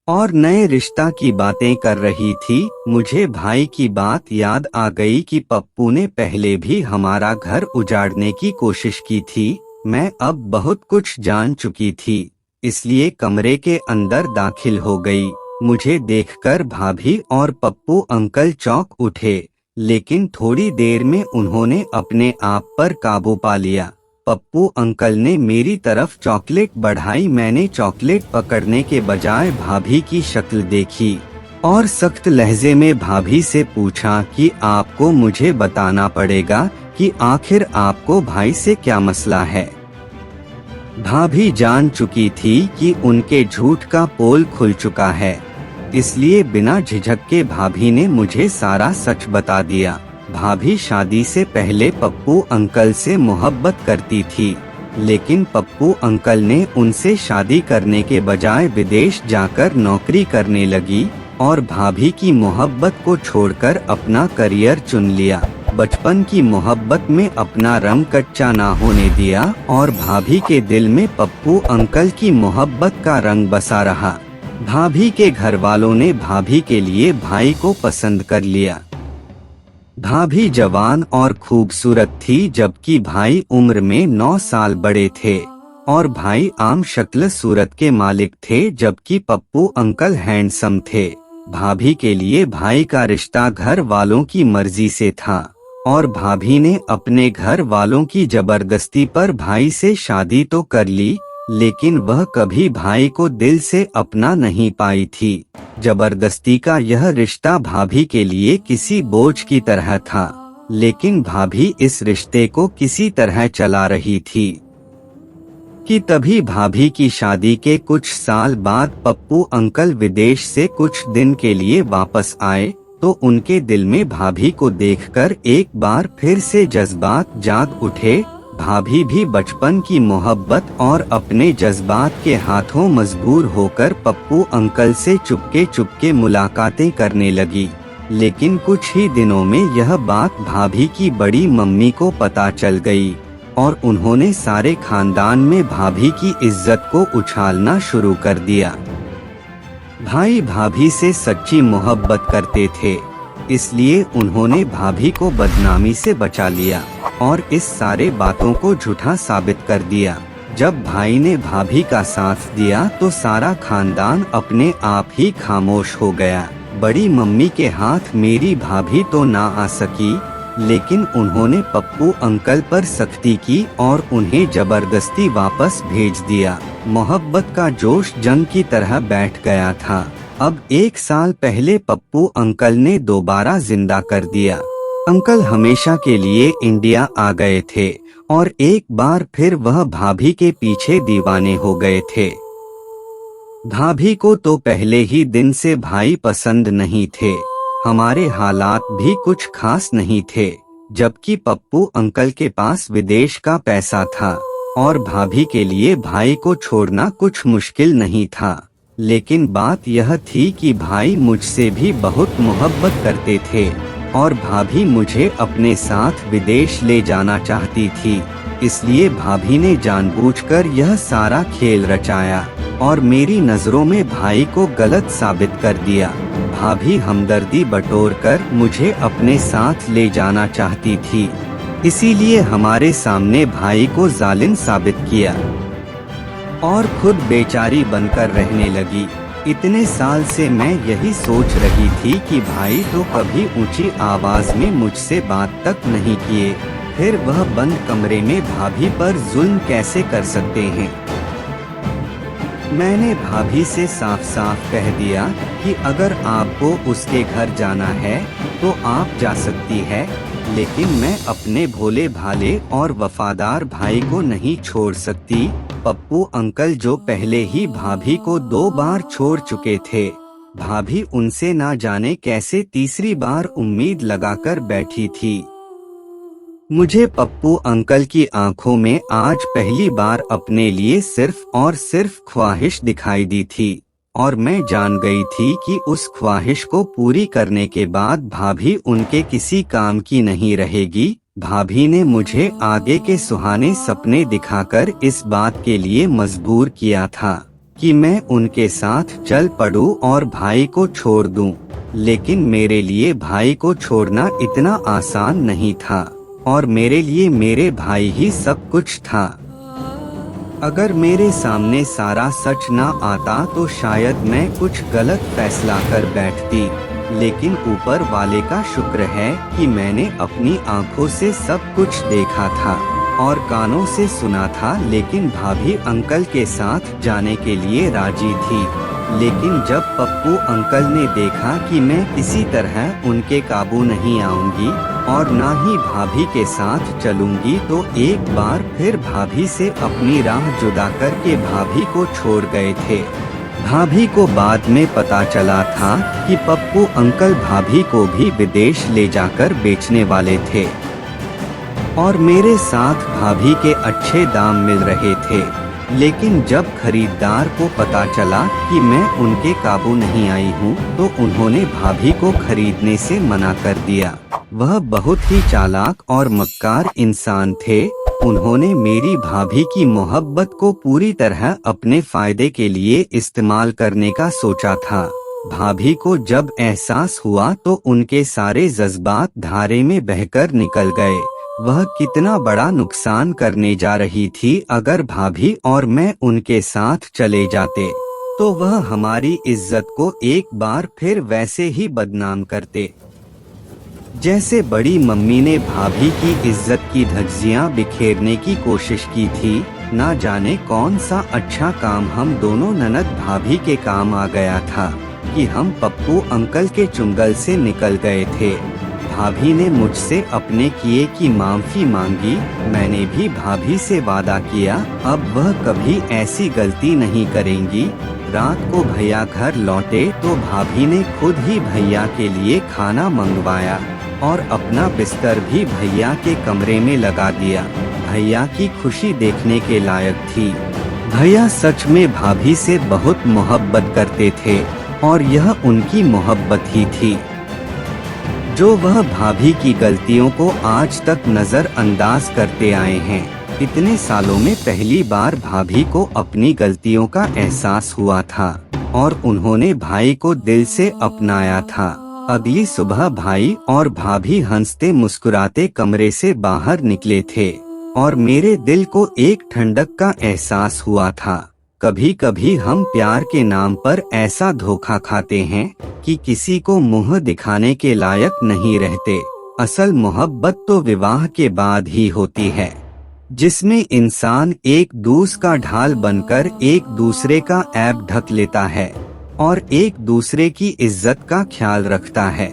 और नए रिश्ता की बातें कर रही थी। मुझे भाई की बात याद आ गई कि पप्पू ने पहले भी हमारा घर उजाड़ने की कोशिश की थी। मैं अब बहुत कुछ जान चुकी थी, इसलिए कमरे के अंदर दाखिल हो गई। मुझे देखकर भाभी और पप्पू अंकल चौंक उठे, लेकिन थोड़ी देर में उन्होंने अपने आप पर काबू पा लिया। पप्पू अंकल ने मेरी तरफ चॉकलेट बढ़ाई। मैंने चॉकलेट पकड़ने के बजाय भाभी की शक्ल देखी और सख्त लहजे में भाभी से पूछा कि आपको मुझे बताना पड़ेगा कि आखिर आपको भाई से क्या मसला है। भाभी जान चुकी थी कि उनके झूठ का पोल खुल चुका है, इसलिए बिना झिझक के भाभी ने मुझे सारा सच बता दिया। भाभी शादी से पहले पप्पू अंकल से मोहब्बत करती थी, लेकिन पप्पू अंकल ने उनसे शादी करने के बजाय विदेश जाकर नौकरी करने लगी और भाभी की मोहब्बत को छोड़कर अपना करियर चुन लिया। बचपन की मोहब्बत में अपना रंग कच्चा ना होने दिया और भाभी के दिल में पप्पू अंकल की मोहब्बत का रंग बसा रहा। भाभी के घर वालों ने भाभी के लिए भाई को पसंद कर लिया। भाभी जवान और खूबसूरत थी, जबकि भाई उम्र में 9 साल बड़े थे और भाई आम शक्ल सूरत के मालिक थे, जबकि पप्पू अंकल हैंडसम थे। भाभी के लिए भाई का रिश्ता घर वालों की मर्जी से था और भाभी ने अपने घर वालों की जबरदस्ती पर भाई से शादी तो कर ली, लेकिन वह कभी भाई को दिल से अपना नहीं पाई थी। जबरदस्ती का यह रिश्ता भाभी के लिए किसी बोझ की तरह था, लेकिन भाभी इस रिश्ते को किसी तरह चला रही थी कि तभी भाभी की शादी के कुछ साल बाद पप्पू अंकल विदेश से कुछ दिन के लिए वापस आए, तो उनके दिल में भाभी को देखकर एक बार फिर से जज्बात जाग उठे। भाभी भी बचपन की मोहब्बत और अपने जज्बात के हाथों मजबूर होकर पप्पू अंकल से चुपके चुपके मुलाकातें करने लगी। लेकिन कुछ ही दिनों में यह बात भाभी की बड़ी मम्मी को पता चल गई और उन्होंने सारे खानदान में भाभी की इज्जत को उछालना शुरू कर दिया। भाई भाभी से सच्ची मोहब्बत करते थे, इसलिए उन्होंने भाभी को बदनामी से बचा लिया और इस सारे बातों को झूठा साबित कर दिया। जब भाई ने भाभी का साथ दिया तो सारा खानदान अपने आप ही खामोश हो गया। बड़ी मम्मी के हाथ मेरी भाभी तो ना आ सकी, लेकिन उन्होंने पप्पू अंकल पर सख्ती की और उन्हें जबरदस्ती वापस भेज दिया। मोहब्बत का जोश जंग की तरह बैठ गया था। अब 1 साल पहले पप्पू अंकल ने दोबारा जिंदा कर दिया। अंकल हमेशा के लिए इंडिया आ गए थे और एक बार फिर वह भाभी के पीछे दीवाने हो गए थे। भाभी को तो पहले ही दिन से भाई पसंद नहीं थे। हमारे हालात भी कुछ खास नहीं थे, जबकि पप्पू अंकल के पास विदेश का पैसा था और भाभी के लिए भाई को छोड़ना कुछ मुश्किल नहीं था। लेकिन बात यह थी कि भाई मुझसे भी बहुत मोहब्बत करते थे और भाभी मुझे अपने साथ विदेश ले जाना चाहती थी। इसलिए भाभी ने जानबूझकर यह सारा खेल रचाया और मेरी नजरों में भाई को गलत साबित कर दिया। भाभी हमदर्दी बटोरकर मुझे अपने साथ ले जाना चाहती थी, इसीलिए हमारे सामने भाई को जालिम साबित किया और खुद बेचारी बनकर रहने लगी। इतने साल से मैं यही सोच रही थी कि भाई तो कभी ऊंची आवाज में मुझसे बात तक नहीं किए, फिर वह बंद कमरे में भाभी पर जुल्म कैसे कर सकते हैं। मैंने भाभी से साफ साफ कह दिया कि अगर आपको उसके घर जाना है तो आप जा सकती है, लेकिन मैं अपने भोले भाले और वफादार भाई को नहीं छोड़ सकती। पप्पू अंकल जो पहले ही भाभी को 2 बार छोड़ चुके थे, भाभी उनसे ना जाने कैसे तीसरी बार उम्मीद लगाकर बैठी थी। मुझे पप्पू अंकल की आंखों में आज पहली बार अपने लिए सिर्फ और सिर्फ ख्वाहिश दिखाई दी थी और मैं जान गई थी कि उस ख्वाहिश को पूरी करने के बाद भाभी उनके किसी काम की नहीं रहेगी। भाभी ने मुझे आगे के सुहाने सपने दिखाकर इस बात के लिए मजबूर किया था कि मैं उनके साथ चल पड़ूं और भाई को छोड़ दूं, लेकिन मेरे लिए भाई को छोड़ना इतना आसान नहीं था और मेरे लिए मेरे भाई ही सब कुछ था। अगर मेरे सामने सारा सच ना आता तो शायद मैं कुछ गलत फैसला कर बैठती, लेकिन ऊपर वाले का शुक्र है कि मैंने अपनी आंखों से सब कुछ देखा था और कानों से सुना था। लेकिन भाभी अंकल के साथ जाने के लिए राजी थी, लेकिन जब पप्पू अंकल ने देखा कि मैं किसी तरह उनके काबू नहीं आऊंगी और ना ही भाभी के साथ चलूंगी, तो एक बार फिर भाभी से अपनी राह जुदा करके भाभी को छोड़ गए थे। भाभी को बाद में पता चला था कि पप्पू अंकल भाभी को भी विदेश ले जाकर बेचने वाले थे और मेरे साथ भाभी के अच्छे दाम मिल रहे थे। लेकिन जब खरीदार को पता चला कि मैं उनके काबू नहीं आई हूँ, तो उन्होंने भाभी को खरीदने से मना कर दिया। वह बहुत ही चालाक और मक्कार इंसान थे। उन्होंने मेरी भाभी की मोहब्बत को पूरी तरह अपने फायदे के लिए इस्तेमाल करने का सोचा था। भाभी को जब एहसास हुआ तो उनके सारे जज्बात धारे में बहकर निकल गए। वह कितना बड़ा नुकसान करने जा रही थी। अगर भाभी और मैं उनके साथ चले जाते तो वह हमारी इज्जत को एक बार फिर वैसे ही बदनाम करते, जैसे बड़ी मम्मी ने भाभी की इज्जत की धज्जियां बिखेरने की कोशिश की थी। ना जाने कौन सा अच्छा काम हम दोनों ननद भाभी के काम आ गया था कि हम पप्पू अंकल के चुंगल से निकल गए थे। भाभी ने मुझसे अपने किए की माफी मांगी। मैंने भी भाभी से वादा किया अब वह कभी ऐसी गलती नहीं करेंगी। रात को भैया घर लौटे तो भाभी ने खुद ही भैया के लिए खाना मंगवाया और अपना बिस्तर भी भैया के कमरे में लगा दिया। भैया की खुशी देखने के लायक थी। भैया सच में भाभी से बहुत मोहब्बत करते थे और यह उनकी मोहब्बत ही थी जो वह भाभी की गलतियों को आज तक नजरअंदाज करते आए हैं। इतने सालों में पहली बार भाभी को अपनी गलतियों का एहसास हुआ था और उन्होंने भाई को दिल से अपनाया था। अगली सुबह भाई और भाभी हंसते मुस्कुराते कमरे से बाहर निकले थे और मेरे दिल को एक ठंडक का एहसास हुआ था। कभी कभी हम प्यार के नाम पर ऐसा धोखा खाते हैं कि किसी को मुंह दिखाने के लायक नहीं रहते। असल मोहब्बत तो विवाह के बाद ही होती है, जिसमें इंसान एक दूसरे का ढाल बनकर एक दूसरे का ऐब ढक लेता है और एक दूसरे की इज्जत का ख्याल रखता है।